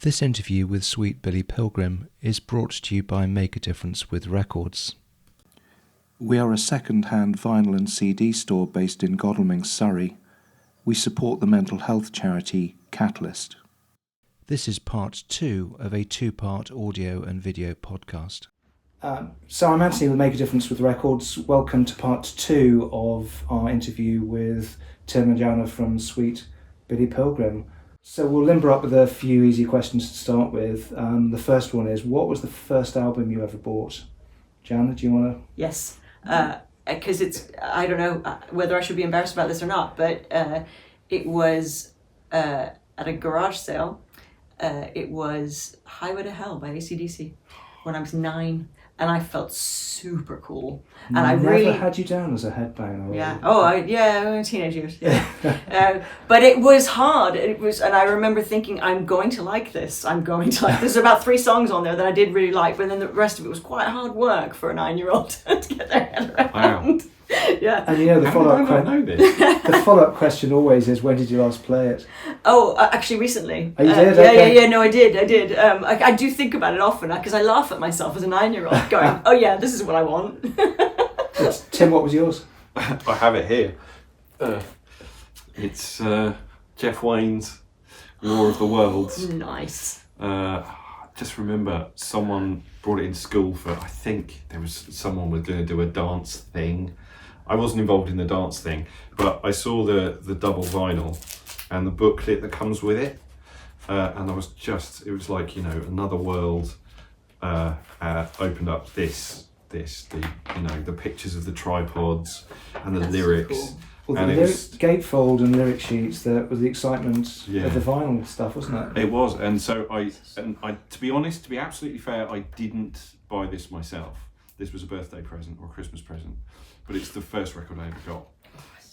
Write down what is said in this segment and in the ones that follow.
This interview with Sweet Billy Pilgrim is brought to you by Make a Difference with Records. We are a second-hand vinyl and CD store based in Godalming, Surrey. We support the mental health charity Catalyst. This is part 2 of a 2-part audio and video podcast. So I'm Anthony with Make a Difference with Records. Welcome to part 2 of our interview with Tim and Jana from Sweet Billy Pilgrim. So we'll limber up with a few easy questions to start with. The first one is, what was the first album you ever bought? Jana, do you want to? Yes, because I don't know whether I should be embarrassed about this or not, but it was at a garage sale. It was Highway to Hell by AC/DC when I was 9. And I felt super cool. And I never had you down as a headbanger. Yeah. Teenage years. Yeah. But it was hard. And I remember thinking, I'm going to like this. There's about 3 songs on there that I did really like, but then the rest of it was quite hard work for a 9-year-old to get their head around. Wow. Yeah. And the follow-up question always is, when did you last play it? Oh, actually recently. Oh, you did? I did. I do think about it often because I laugh at myself as a 9-year-old going, oh yeah, this is what I want. Tim, what was yours? I have it here. It's Jeff Wayne's War of the Worlds. Nice. Just remember someone brought it in school for, I think there was someone was going to do a dance thing. I wasn't involved in the dance thing, but I saw the double vinyl and the booklet that comes with it. And it was like, another world opened up the pictures of the tripods and the lyrics. Cool. Well, the gatefold and lyric sheets, that was the excitement of the vinyl stuff, wasn't it? It was, and so I, to be honest, to be absolutely fair, I didn't buy this myself. This was a birthday present or a Christmas present, but it's the first record I ever got.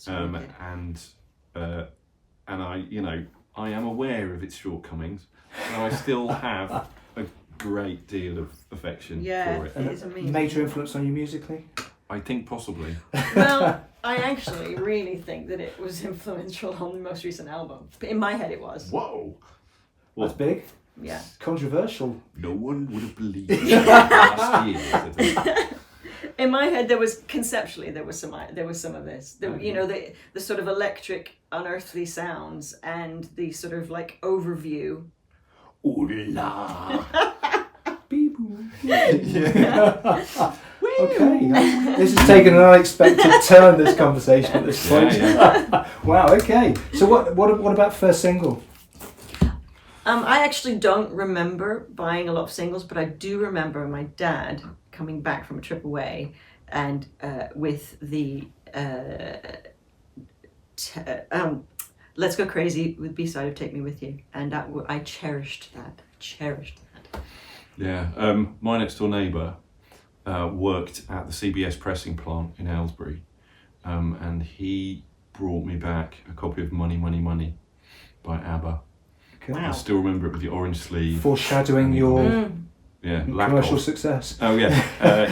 And I am aware of its shortcomings, but I still have a great deal of affection for it. It is amazing. Major influence on you musically? I think possibly. Well, I actually really think that it was influential on the most recent album. In my head, it was. Whoa! That's big. Yeah. Controversial. No one would have believed it last year. In my head, there was some of this. The sort of electric, unearthly sounds and the sort of like overview. Ooh la! Okay, this has taken an unexpected turn, this conversation at this point. Yeah. Wow, okay. So what about first single? I actually don't remember buying a lot of singles, but I do remember my dad coming back from a trip away and with the Let's Go Crazy with B-side of Take Me With You, and I cherished that. Yeah, my next door neighbour worked at the CBS pressing plant in Aylesbury, and he brought me back a copy of Money, Money, Money by ABBA. Okay. Wow. I still remember it with the orange sleeve. Foreshadowing your commercial success. Oh yeah.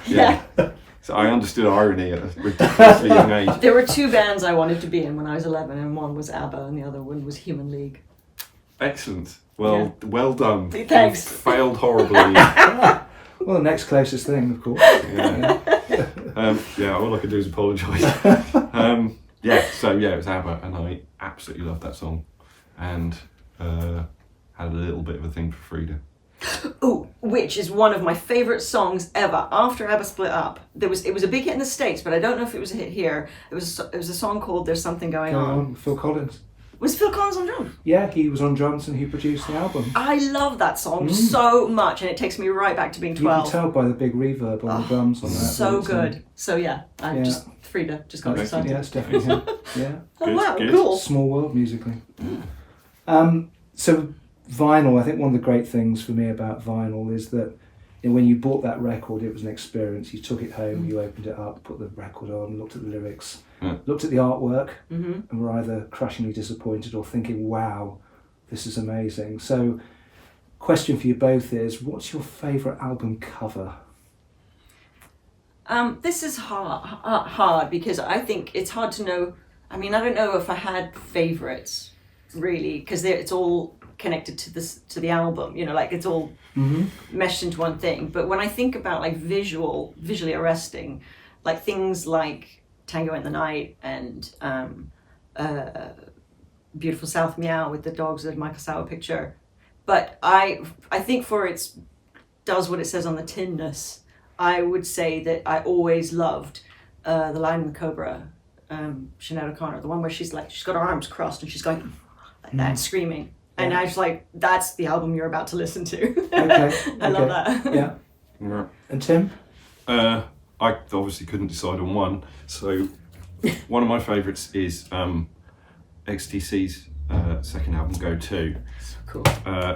Yeah. So I understood irony at a ridiculously young age. There were 2 bands I wanted to be in when I was 11, and one was ABBA and the other one was Human League. Excellent. Well done. Thanks. You failed horribly. Well, the next closest thing, of course. Yeah. All I could do is apologise. It was ABBA, and I absolutely loved that song, and had a little bit of a thing for Frida. Ooh, which is one of my favourite songs ever. After ABBA split up, it was a big hit in the States, but I don't know if it was a hit here. It was a song called "There's Something Going On." Phil Collins. Was Phil Collins on drums? Yeah, he was on drums and he produced the album. I love that song so much, and it takes me right back to being 12. You can tell by the big reverb on the drums on that. So good. So yeah, Frida just got excited. Yeah, it's definitely him. Yeah. Oh wow, cool. Small world musically. So vinyl, I think one of the great things for me about vinyl is that when you bought that record, it was an experience. You took it home, you opened it up, put the record on, looked at the lyrics, looked at the artwork, and were either crushingly disappointed or thinking, wow, this is amazing. So, question for you both is, what's your favourite album cover? This is hard because I think it's hard to know. I mean, I don't know if I had favourites really, because it's all connected to the album. You know, like it's all meshed into one thing. But when I think about like visually arresting, like things like Tango in the Night and Beautiful South Meow with the dogs, the Michael Sauer picture. But I think for its does what it says on the tinness, I would say that I always loved The Lion and the Cobra, Sinead O'Connor, the one where she's got her arms crossed and she's going like that, screaming. Yeah. And I was like, that's the album you're about to listen to. Okay. I love that. Yeah. And Tim? I obviously couldn't decide on one, so one of my favourites is XTC's second album, Go To. Cool.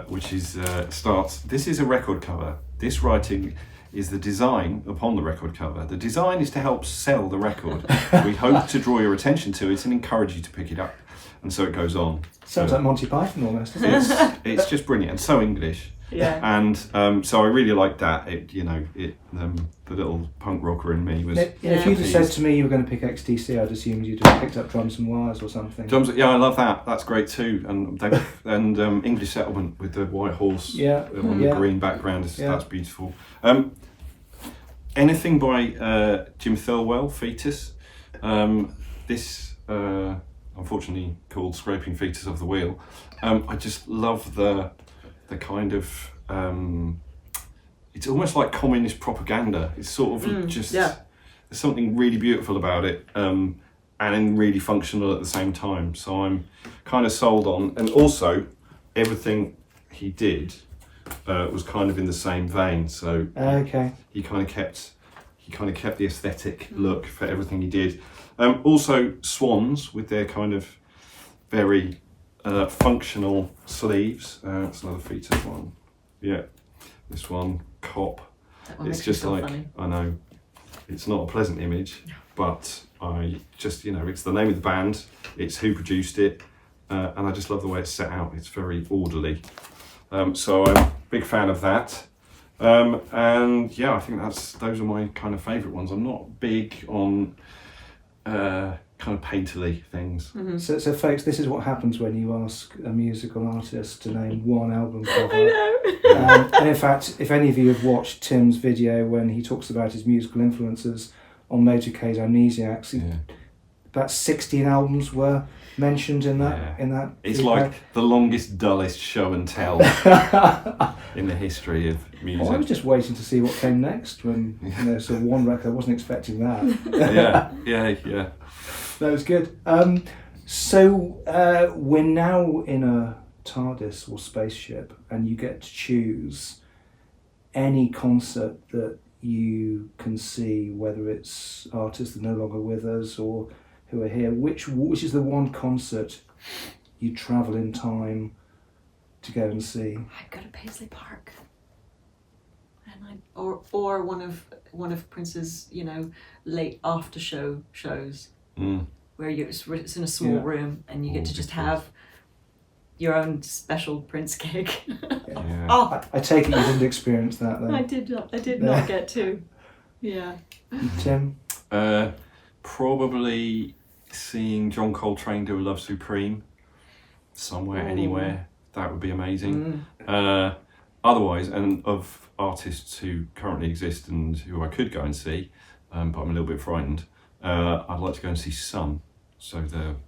Which is starts. This is a record cover. This writing is the design upon the record cover. The design is to help sell the record. We hope to draw your attention to it and encourage you to pick it up. And so it goes on. Sounds like Monty Python almost, doesn't it? It's just brilliant and so English. Yeah. And so I really liked that. The little punk rocker in me was. If you'd have said to me you were going to pick XTC, I'd assumed you'd have picked up Drums and Wires or something. Yeah, I love that. That's great too. And English Settlement with the white horse on the green background. That's beautiful. Anything by Jim Thirlwell, Fetus. This unfortunately called Scraping Fetus Off the Wheel. I just love the kind of it's almost like communist propaganda. It's sort of there's something really beautiful about it, and really functional at the same time. So I'm kind of sold on, and also everything he did was kind of in the same vein. So he kind of kept the aesthetic look for everything he did. Also Swans with their kind of very functional sleeves. That's another Fetus one. Yeah, this one, Cop. That one it's makes just me feel like funny. I know it's not a pleasant image, but I just it's the name of the band. It's who produced it, and I just love the way it's set out. It's very orderly. So I'm a big fan of that. And yeah, I think those are my kind of favourite ones. I'm not big on kind of painterly things. Mm-hmm. So folks, this is what happens when you ask a musical artist to name one album cover. I know. And in fact, if any of you have watched Tim's video when he talks about his musical influences on Motorcade Amnesiacs, about 16 albums were mentioned in that. It's like the longest, dullest show and tell in the history of music. I was just waiting to see what came next when sort of one record. I wasn't expecting that. yeah. That was good. So we're now in a TARDIS or spaceship, and you get to choose any concert that you can see, whether it's artists that are no longer with us or who are here. Which is the one concert you travel in time to go and see? I'd go to Paisley Park, and or one of Prince's late after shows where it's in a small room and you get to just have your own special Prince cake. Oh, I take it you didn't experience that then. I did not get to. Yeah. Tim? Probably seeing John Coltrane do a Love Supreme somewhere, anywhere. That would be amazing. Otherwise, and of artists who currently exist and who I could go and see, but I'm a little bit frightened, I'd like to go and see Sun. So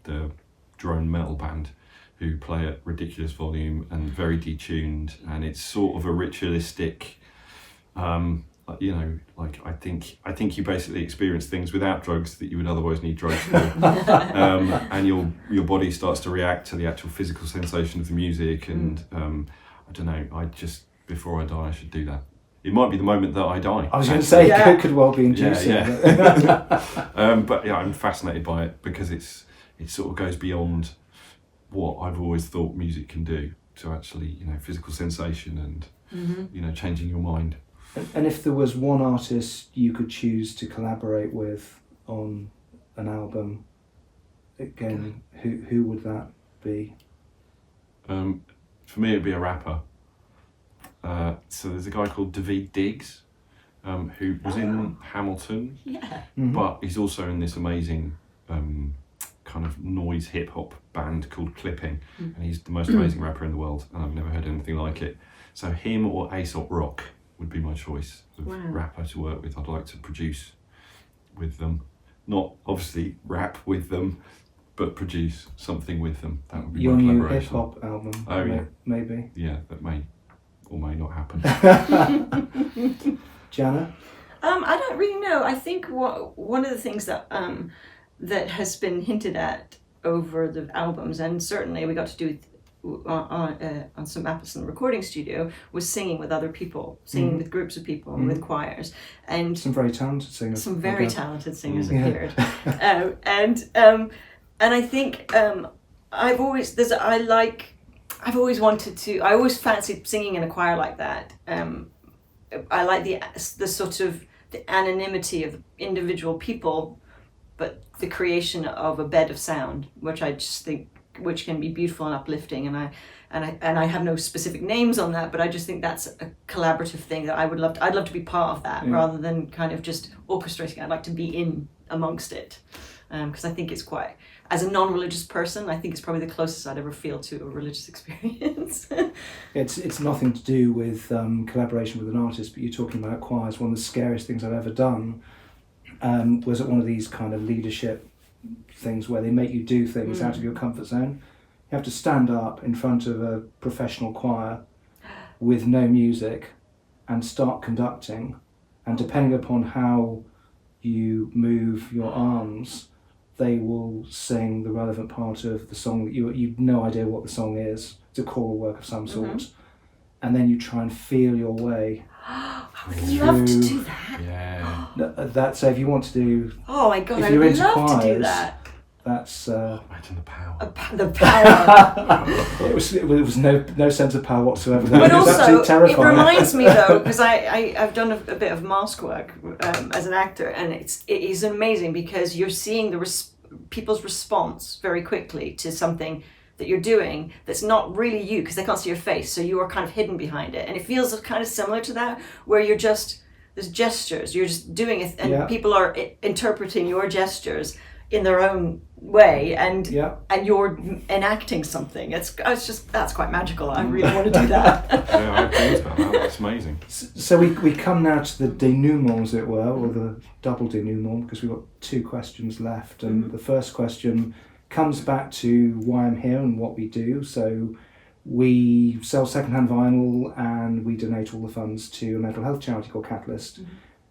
the drone metal band who play at ridiculous volume and very detuned, and it's sort of a ritualistic, like I think you basically experience things without drugs that you would otherwise need drugs for, and your body starts to react to the actual physical sensation of the music, and I don't know. I just before I die, I should do that. It might be the moment that I die. I was going to say it could well be inducing. But yeah, I'm fascinated by it because it sort of goes beyond what I've always thought music can do to actually physical sensation and changing your mind. And if there was one artist you could choose to collaborate with on an album, again, who would that be? For me, it'd be a rapper. So there's a guy called David Diggs, who was in Hamilton, but he's also in this amazing kind of noise hip hop band called Clipping, and he's the most amazing rapper in the world, and I've never heard anything like it. So him or Aesop Rock would be my choice of rapper to work with. I'd like to produce with them, not obviously rap with them, but produce something with them. That would be your my new collaboration. hip hop album. Oh yeah, maybe. Yeah, that may or may not happen. Jana? I don't really know. I think one of the things that that has been hinted at over the albums, and certainly we got to do on some Appleton recording studio, was singing with other people, singing with groups of people and with choirs, and some very talented singers. Some very talented singers appeared, and I think I've always fancied singing in a choir like that. I like the sort of the anonymity of individual people, but the creation of a bed of sound, which I just think can be beautiful and uplifting. And I have no specific names on that, but I just think that's a collaborative thing that I'd love to be part of that, rather than kind of just orchestrating. I'd like to be in amongst it, because I think it's quite, as a non-religious person, I think it's probably the closest I'd ever feel to a religious experience. It's nothing to do with collaboration with an artist, but you're talking about choirs. One of the scariest things I've ever done was at one of these kind of leadership things where they make you do things out of your comfort zone. You have to stand up in front of a professional choir with no music and start conducting, and depending upon how you move your arms, they will sing the relevant part of the song that you've no idea what the song is. It's a choral work of some sort. And then you try and feel your way. I would love to do that. Yeah. So if you want to do... Oh my God, if I'd you're into love choirs, to do that. That's... Imagine the power. The power. it was no sense of power whatsoever. But It was also, absolutely it terrifying. reminds me though, because I've done a bit of mask work as an actor, and it is amazing because you're seeing people's response very quickly to something that you're doing that's not really you, because they can't see your face, so you are kind of hidden behind it, and it feels kind of similar to that, where there's gestures, you're just doing it, and people are interpreting your gestures in their own way, and you're enacting something. That's quite magical. I really want to do that. Yeah, I've thought about that. That's amazing. So we come now to the denouement, as it were, or the double denouement, because we've got 2 questions left, and the first question comes back to why I'm here and what we do. So we sell secondhand vinyl and we donate all the funds to a mental health charity called Catalyst.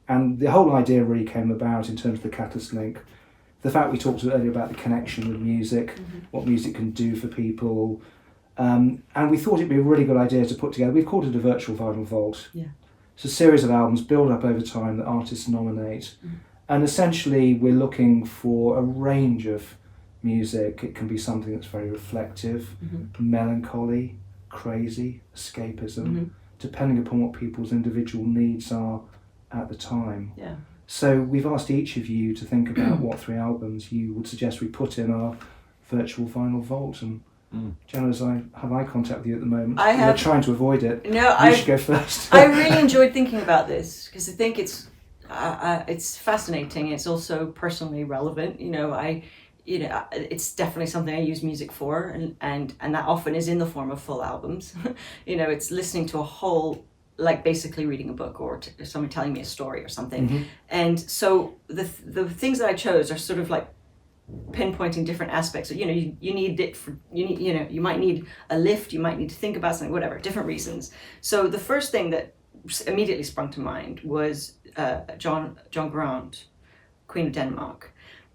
And the whole idea really came about in terms of the Catalyst link. The fact we talked earlier about the connection with music, what music can do for people. And we thought it'd be a really good idea to put together, we've called it a virtual vinyl vault. Yeah. It's a series of albums built up over time that artists nominate. And essentially we're looking for a range of music. It can be something that's very reflective, melancholy, crazy, escapism, depending upon what people's individual needs are at the time. Yeah. So we've asked each of you to think about what 3 albums you would suggest we put in our virtual vinyl vault. And Jenna, as I have eye contact with you at the moment, you're trying to avoid it. No, you should go first. I really enjoyed thinking about this because I think it's fascinating. It's also personally relevant. It's definitely something I use music for, and that often is in the form of full albums. It's listening to a whole, like basically reading a book or someone telling me a story or something. And so the things that I chose are sort of like pinpointing different aspects. So, you need it for, you might need a lift, you might need to think about something, whatever, different reasons. So the first thing that immediately sprung to mind was John Grant, Queen of Denmark,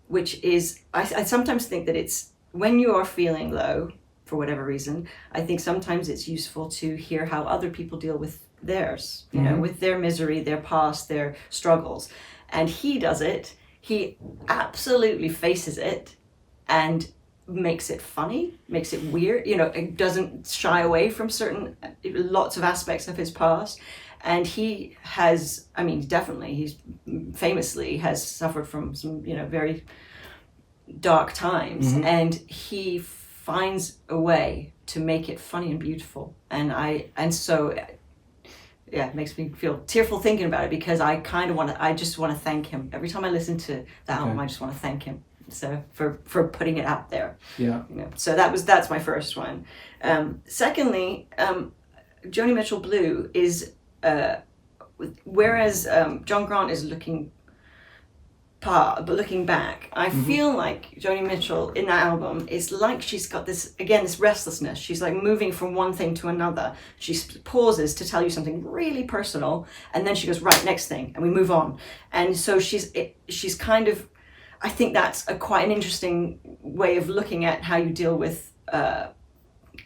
which is, I sometimes think that it's, when you are feeling low, for whatever reason, I think sometimes it's useful to hear how other people deal with theirs, with their misery, their past, their struggles. And he does it, he absolutely faces it and makes it funny, makes it weird, it doesn't shy away from lots of aspects of his past. And he has, he's famously has suffered from some, very dark times, and he finds a way to make it funny and beautiful. It makes me feel tearful thinking about it, because I just want to thank him. Every time I listen to the album, I just want to thank him So for putting it out there. Yeah. You know, so that's my first one. Secondly, Joni Mitchell Blue is whereas John Grant is looking back, I feel like Joni Mitchell in that album is like she's got this restlessness. She's like moving from one thing to another. She pauses to tell you something really personal, and then she goes, right, next thing, and we move on. And so she's kind of, I think that's quite an interesting way of looking at how you deal with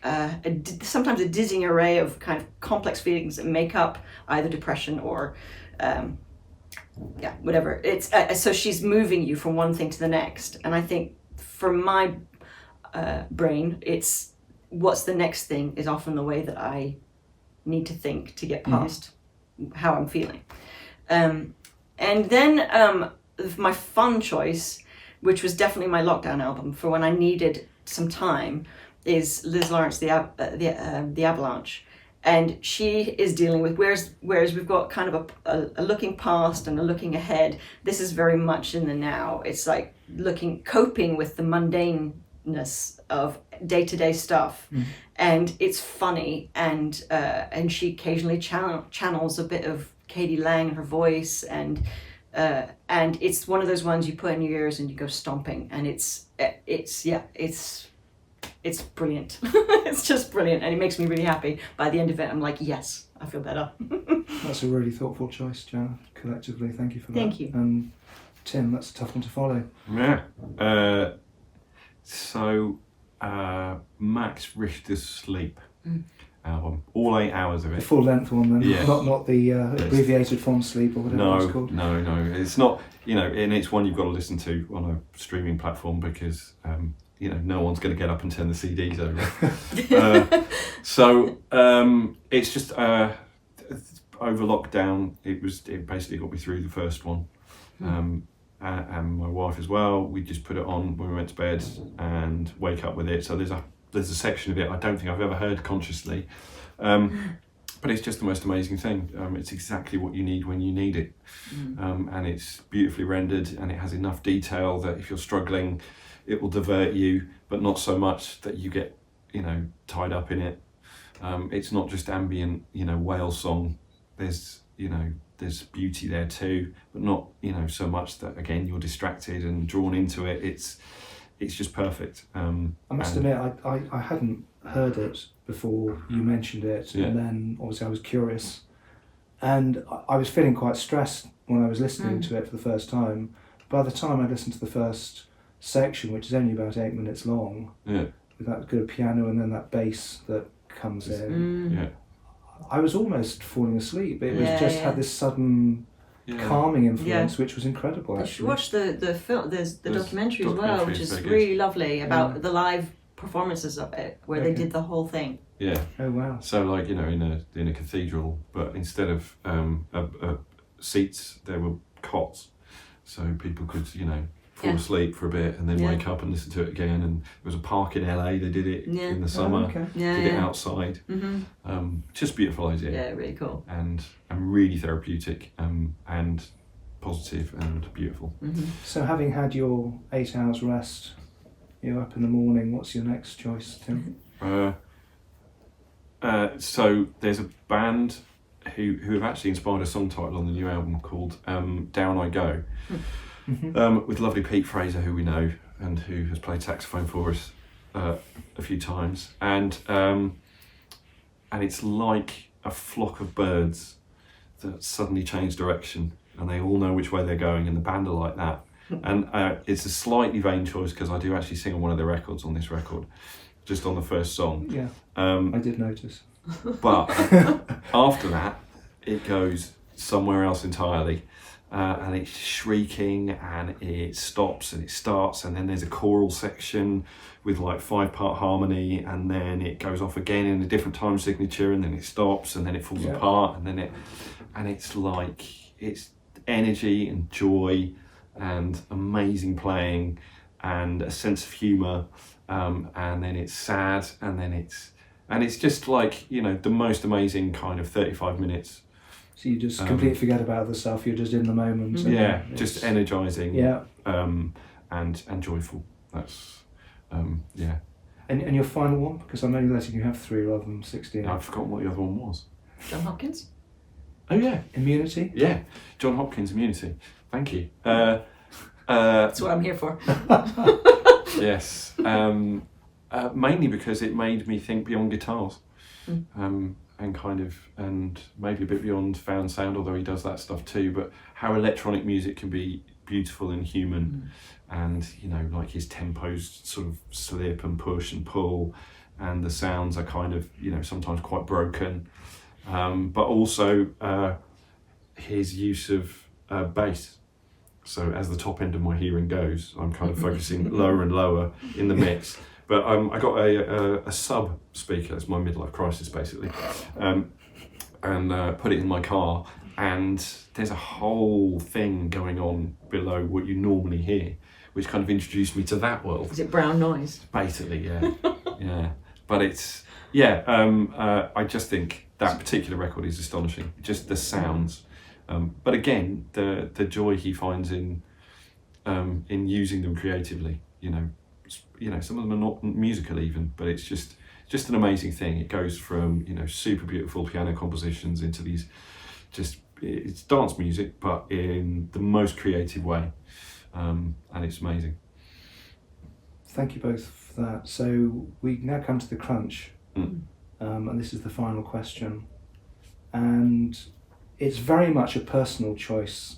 sometimes a dizzying array of kind of complex feelings that make up either depression or whatever. It's so she's moving you from one thing to the next, and I think for my brain, it's what's the next thing is often the way that I need to think to get past how I'm feeling. And then my fun choice, which was definitely my lockdown album for when I needed some time, is Liz Lawrence, the Avalanche. And she is dealing with, whereas we've got kind of a looking past and a looking ahead, this is very much in the now. It's like coping with the mundaneness of day-to-day stuff. And it's funny, and she occasionally channels a bit of Katie Lang in her voice, and it's one of those ones you put in your ears and you go stomping, and it's brilliant. It's just brilliant, and it makes me really happy. By the end of it, I'm like, yes, I feel better. That's a really thoughtful choice, Jana, collectively. Thank you for that. Thank you. And Tim, that's a tough one to follow. Yeah. So Max Richter's Sleep album, all 8 hours of The it. full length one, then, Yeah. not the abbreviated form sleep or whatever it's called. No, it's not. And it's one you've got to listen to on a streaming platform because no one's going to get up and turn the CDs over. So it's just over lockdown. It basically got me through the first one, and my wife as well. We just put it on when we went to bed and wake up with it. So there's a section of it I don't think I've ever heard consciously, but it's just the most amazing thing. It's exactly what you need when you need it, and it's beautifully rendered, and it has enough detail that if you're struggling, it will divert you, but not so much that you get, tied up in it. It's not just ambient, whale song. There's beauty there too, but not, so much that again you're distracted and drawn into it. It's just perfect. I must admit, I hadn't heard it before you mentioned it, and then obviously I was curious, and I was feeling quite stressed when I was listening to it for the first time. By the time I listened to the first section, which is only about 8 minutes long, with that good piano and then that bass that comes in, I was almost falling asleep. It was had this sudden calming influence, which was incredible. You should watch the film. There's the documentary as well, which is very good. really lovely about the live performances of it, where they did the whole thing. Yeah. Oh wow. So like in a cathedral, but instead of seats, there were cots, so people could fall asleep for a bit and then wake up and listen to it again. And there was a park in LA. They did it in the summer. Did it outside. Just beautiful idea. Yeah, really cool. And really therapeutic and positive and beautiful. So having had your 8 hours rest, you're up in the morning. What's your next choice, Tim? So there's a band who have actually inspired a song title on the new album called Down I Go. With lovely Pete Fraser, who we know and who has played saxophone for us a few times, and it's like a flock of birds that suddenly change direction, and they all know which way they're going, and the band are like that. And it's a slightly vain choice because I do actually sing on one of the records on this record, just on the first song. Yeah, I did notice. But after that, it goes somewhere else entirely. And it's shrieking, and it stops and it starts, and then there's a choral section with like 5-part harmony, and then it goes off again in a different time signature, and then it stops, and then it falls apart, and then it's like it's energy and joy and amazing playing and a sense of humour, and then it's sad, and it's just like the most amazing kind of 35 minutes. So you just completely forget about the stuff. You're just in the moment. Just energising. Yeah. and joyful. That's yeah. And your final one, because I'm only letting you have 3 rather than 16. I've forgotten what the other one was. John Hopkins. Oh yeah, Immunity. yeah. John Hopkins, Immunity. Thank you. That's what I'm here for. Yes. Mainly because it made me think beyond guitars. And maybe a bit beyond found sound, although he does that stuff too, but how electronic music can be beautiful and human, and like his tempos sort of slip and push and pull, and the sounds are kind of sometimes quite broken, but also his use of bass. So as the top end of my hearing goes, I'm kind of focusing lower and lower in the mix. But I got a sub speaker, it's my midlife crisis basically, and put it in my car, and there's a whole thing going on below what you normally hear, which kind of introduced me to that world. Is it brown noise? Basically, yeah. Yeah. But it's, I just think that particular record is astonishing, just the sounds. But again, the joy he finds in using them creatively, some of them are not musical even, but it's just an amazing thing. It goes from super beautiful piano compositions into these it's dance music, but in the most creative way, and it's amazing. Thank you both for that. So we now come to the crunch, and this is the final question, and it's very much a personal choice,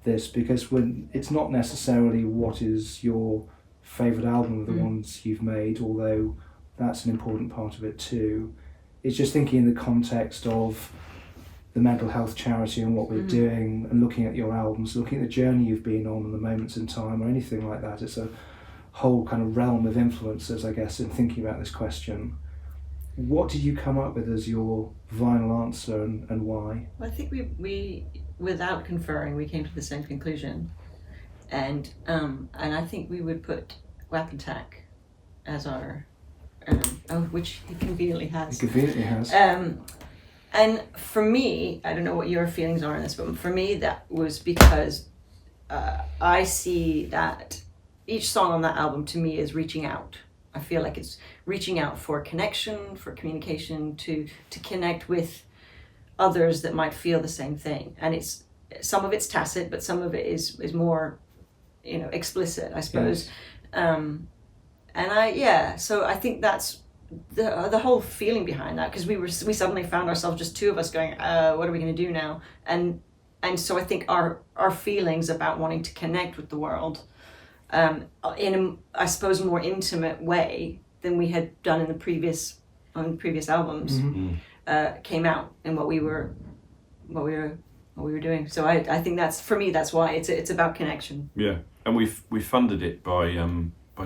this, because it's not necessarily what is your favourite album of the ones you've made, although that's an important part of it too. It's just thinking in the context of the mental health charity and what we're doing, and looking at your albums, looking at the journey you've been on and the moments in time or anything like that. It's a whole kind of realm of influences, I guess, in thinking about this question. What did you come up with as your vinyl answer, and why? Well, I think we without conferring, we came to the same conclusion, and I think we would put Whap and Tack as our which he conveniently has. He conveniently has. And for me, I don't know what your feelings are on this, but for me that was because I see that each song on that album to me is reaching out. I feel like it's reaching out for connection, for communication, to connect with others that might feel the same thing. And it's some of it's tacit, but some of it is more, explicit, I suppose. Yes. So I think that's the whole feeling behind that, because we suddenly found ourselves just two of us going, what are we going to do now? And so I think our feelings about wanting to connect with the world in a, I suppose, more intimate way than we had done on previous albums, came out in what we were doing. So I think that's, for me, that's why it's about connection. Yeah, and we funded it by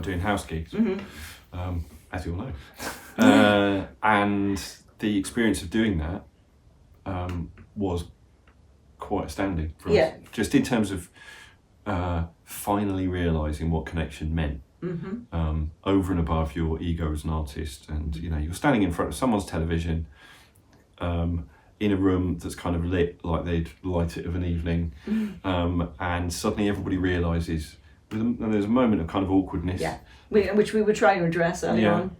doing house gigs, as you all know, and the experience of doing that was quite astounding for us. Just in terms of finally realising what connection meant, over and above your ego as an artist, and you're standing in front of someone's television, in a room that's kind of lit like they'd light it of an evening, and suddenly everybody realises, and there's a moment of kind of awkwardness, which we were trying to address early on.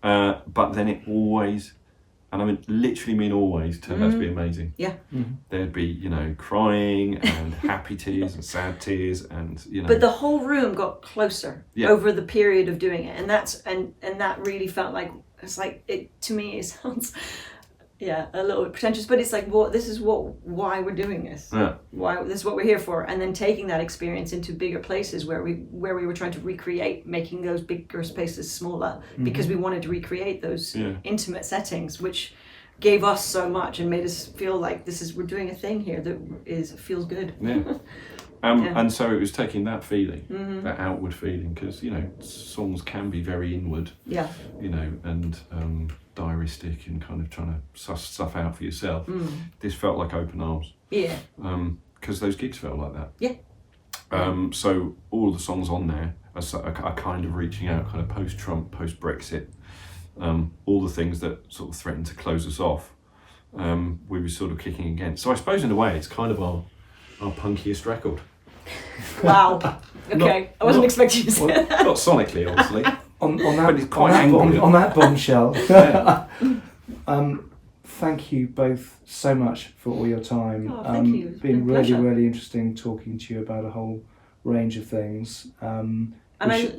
But then it always, and I literally mean always, turned out to be amazing. There'd be crying and happy tears and sad tears, and but the whole room got closer over the period of doing it, and that really felt like, it's like, it to me it sounds a little pretentious, but it's like, why we're doing this. Why this is what we're here for. And then taking that experience into bigger places where we were trying to recreate, making those bigger spaces smaller, because we wanted to recreate those intimate settings, which gave us so much and made us feel like we're doing a thing here that feels good. And so it was taking that feeling, that outward feeling, because songs can be very inward, and diaristic and kind of trying to suss stuff out for yourself. This felt like open arms, because those gigs felt like that. So all the songs on there are kind of reaching out, kind of post-Trump, post-Brexit, all the things that sort of threatened to close us off, we were sort of kicking against. So I suppose in a way it's kind of our punkiest record. Wow. Okay, I wasn't expecting you to say that. Not sonically, obviously. On But it's that, quite angry. on that bombshell. Yeah. Thank you both so much for all your time. Oh, thank you. It's Been been a really, pleasure. really interesting talking to you about a whole range of things. And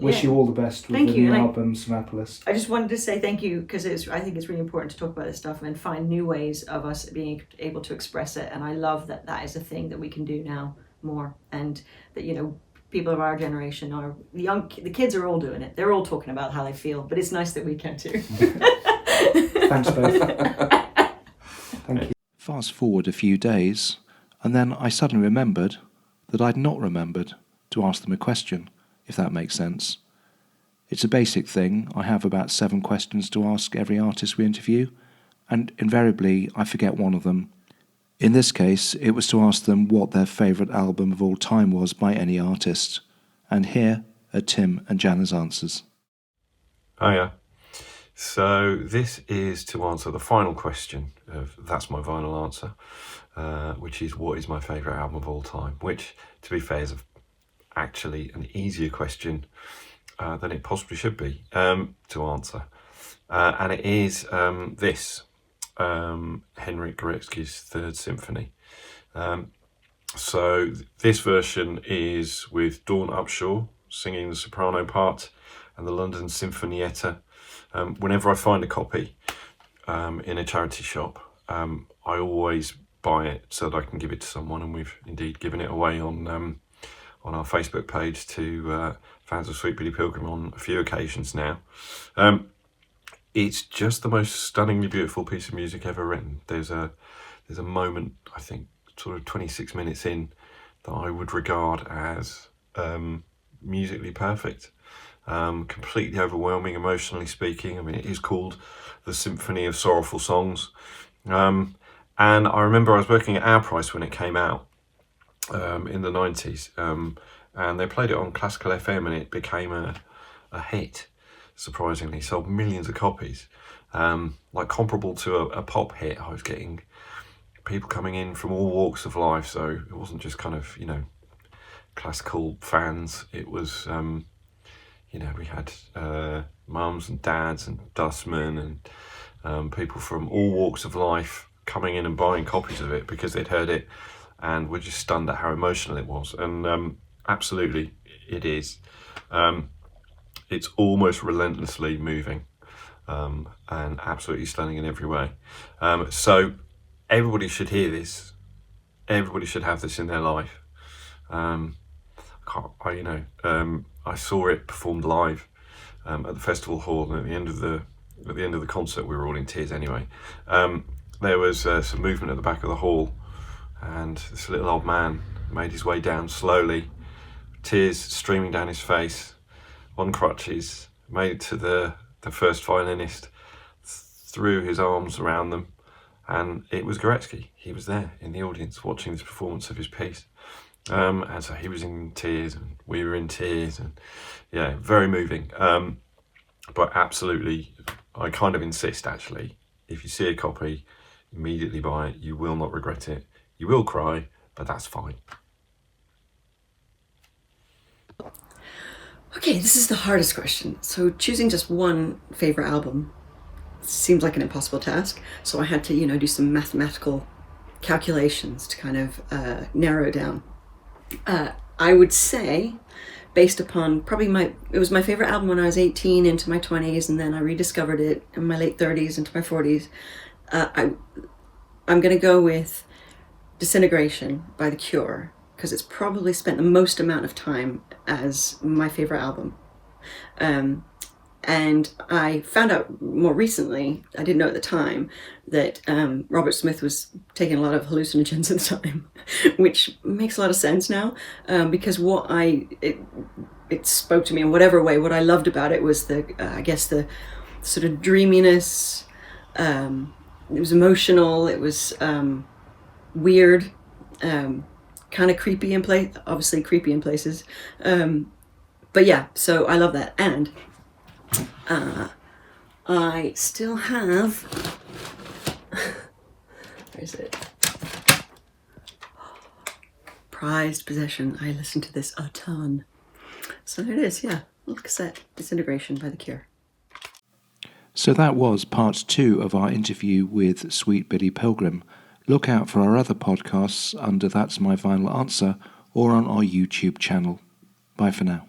Wish you all the best with Thank the you, new and I- album, Semapolis. I just wanted to say thank you because I think it's really important to talk about this stuff and find new ways of us being able to express it. And I love that that is a thing that we can do now more, and that people of our generation are the kids are all doing it. They're all talking about how they feel, but it's nice that we can too. Thanks both. Thank you. Fast forward a few days, and then I suddenly remembered that I'd not remembered to ask them a question, if that makes sense. It's a basic thing. I have about 7 questions to ask every artist we interview, and invariably I forget one of them. In this case, it was to ask them what their favourite album of all time was by any artist. And here are Tim and Jana's answers. Oh yeah. So this is to answer the final question of That's My Vinyl Answer, which is what is my favourite album of all time, which, to be fair, is actually an easier question than it possibly should be to answer. And it is this, Henryk Gorecki's Third Symphony. So this version is with Dawn Upshaw singing the soprano part and the London Sinfonietta. Whenever I find a copy in a charity shop, I always buy it so that I can give it to someone, and we've indeed given it away on our Facebook page to fans of Sweet Billy Pilgrim on a few occasions now. It's just the most stunningly beautiful piece of music ever written. There's a moment, I think, sort of 26 minutes in, that I would regard as musically perfect. Completely overwhelming, emotionally speaking. I mean, it is called the Symphony of Sorrowful Songs. And I remember I was working at Our Price when it came out in the 90s. And they played it on Classical FM, and it became a hit, surprisingly. Sold millions of copies. Like comparable to a pop hit. I was getting people coming in from all walks of life, so it wasn't just kind of, classical fans. It was... we had mums and dads and dustmen and people from all walks of life coming in and buying copies of it because they'd heard it and were just stunned at how emotional it was. And absolutely, it is. It's almost relentlessly moving and absolutely stunning in every way. So everybody should hear this. Everybody should have this in their life. I saw it performed live at the festival hall, and at the end of the concert, we were all in tears anyway. There was some movement at the back of the hall, and this little old man made his way down slowly, tears streaming down his face, on crutches, made it to the first violinist, threw his arms around them, and it was Gorecki. He was there in the audience watching this performance of his piece. And so he was in tears and we were in tears, and yeah, very moving. But absolutely, I kind of insist actually, if you see a copy, immediately buy it. You will not regret it. You will cry, but that's fine. Okay, this is the hardest question. So choosing just one favorite album seems like an impossible task. So I had to, do some mathematical calculations to kind of narrow it down. I would say, based upon it was my favorite album when I was 18 into my 20s, and then I rediscovered it in my late 30s into my 40s. I'm going to go with Disintegration by The Cure, because it's probably spent the most amount of time as my favorite album. And I found out more recently, I didn't know at the time, that Robert Smith was taking a lot of hallucinogens at the time, which makes a lot of sense now, because it spoke to me in whatever way. What I loved about it was the sort of dreaminess. It was emotional. It was weird, kind of creepy obviously creepy in places. But yeah, so I love that. And I still have, where is it? Prized possession. I listen to this a ton. So it is, yeah. Little cassette Disintegration by The Cure. So that was part 2 of our interview with Sweet Billy Pilgrim. Look out for our other podcasts under That's My Vinyl Answer or on our YouTube channel. Bye for now.